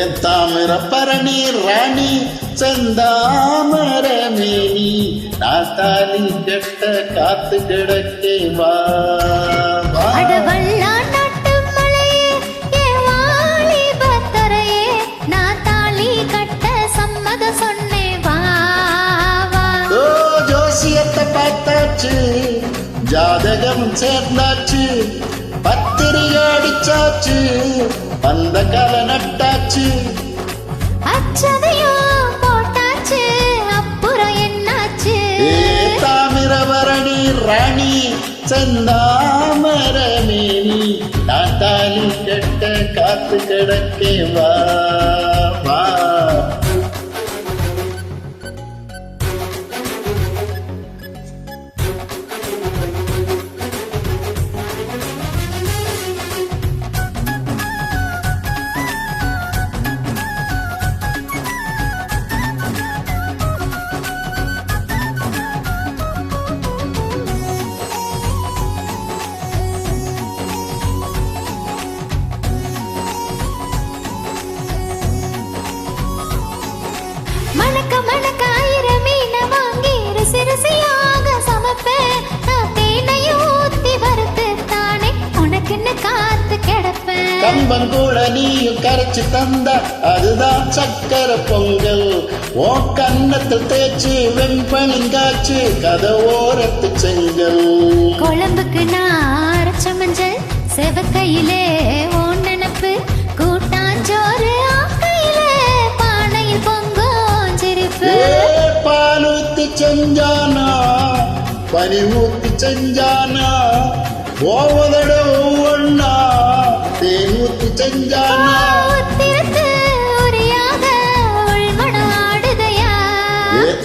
என் தாமிரபரணி ராணி செந்தாமரமேனி நாத்தாலி கெட்ட காத்து கிடக்கே வா பார்த்தாச்சு ஜாதகம் சேர்ந்தாச்சு பத்திரிகை அடிச்சாச்சு அந்த கலை நட்டாச்சு அச்சதையும் போட்டாச்சு அப்புறம் என்னாச்சு தாமிரபரணி ராணி செந்தாமரமேனி நாத்தாலி கெட்ட காத்து கிடக்கே வா வா மணக்க மணக்க ஆயிரம் மீன வாங்கி ருசி ருசியாக சமைப்பேன் தேனையும் ஊத்தி வறுத்து தானே உனக்குன்னு காத்து கிடப்பேன் கம்பன் கூட நீயும் கரைச்சு தந்த அதுதான் சக்கரை பொங்கல் ஓ கன்னத்தில் தேய்ச்சி வெண்பளிங்காச்சு கதை ஓரத்து செங்கல் குழம்புக்கு நான் அரைச்ச மஞ்சள் செவக்கையிலே ஓ நினப்பு கூட்டாஞ்சோறு ஆக்கையிலே பானையில் பொங்கும் சிரிப்பு பால் ஊத்தி செஞ்சானா பனி ஊத்தி செஞ்சானா ஓவதட ஒவ்வொன்னா தேன் ஊத்தி செஞ்சானா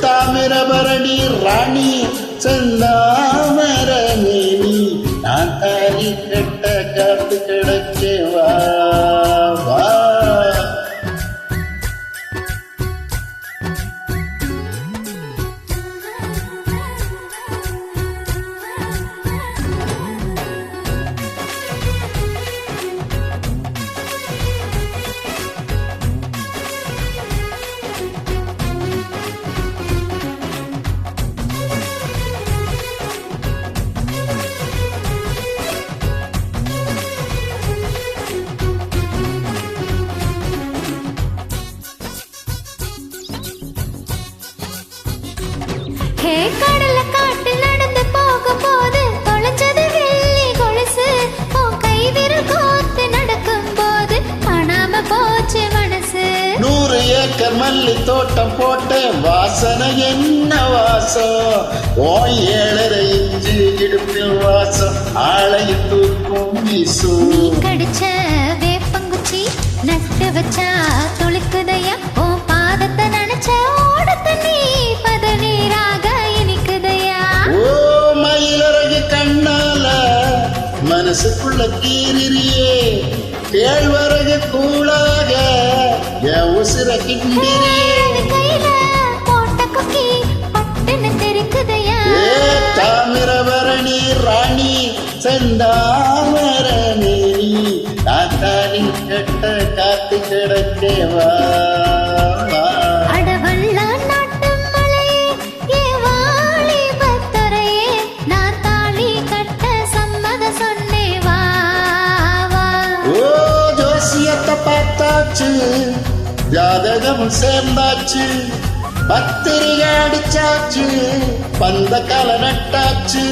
தாமிரபரணி ராணி செந்தாமரமேனி நாத்தாலி கெட்ட காத்து கிடக்கே வா வா கடல காட்டு நடந்து போகும் போது தொலைச்சது வெள்ளி கொலுசு உன் கை விரல் கோத்து நடக்கும் போது காணாம போச்சு மனசு 100 ஏக்கர் மல்லி தோட்டம் போட்ட வாசனை என்ன வாசம் ஓ 7.5 இன்ச்சு இடுப்பில் வாசம் ஆளையும் தூக்கும் வீசும் நீ கடிச்ச வேப்பங்குச்சி நட்டு வச்சா துளிக்குதையா உன் பாதத்தை நினைச்ச ஓடத்த நீ பதநீராக இனிக்குதையா ஓ மயிலழகு கண்ணால மனசுக்குள்ள கீறியே கேழ்வரகு கூழாக என் உசிர கிண்டிரியே கையில போட்ட கொக்கி பட்டுன்னு தெரிக்குதையா தாமிரபரணி ராணி செந்தாமரமேனி நாத்தாலி கெட்ட காத்து கிடக்கே வா பார்த்தாச்சு ஜாதகம் சேர்ந்தாச்சு பத்திரிகை அடிச்சாச்சு பந்த கலை நட்டாச்சு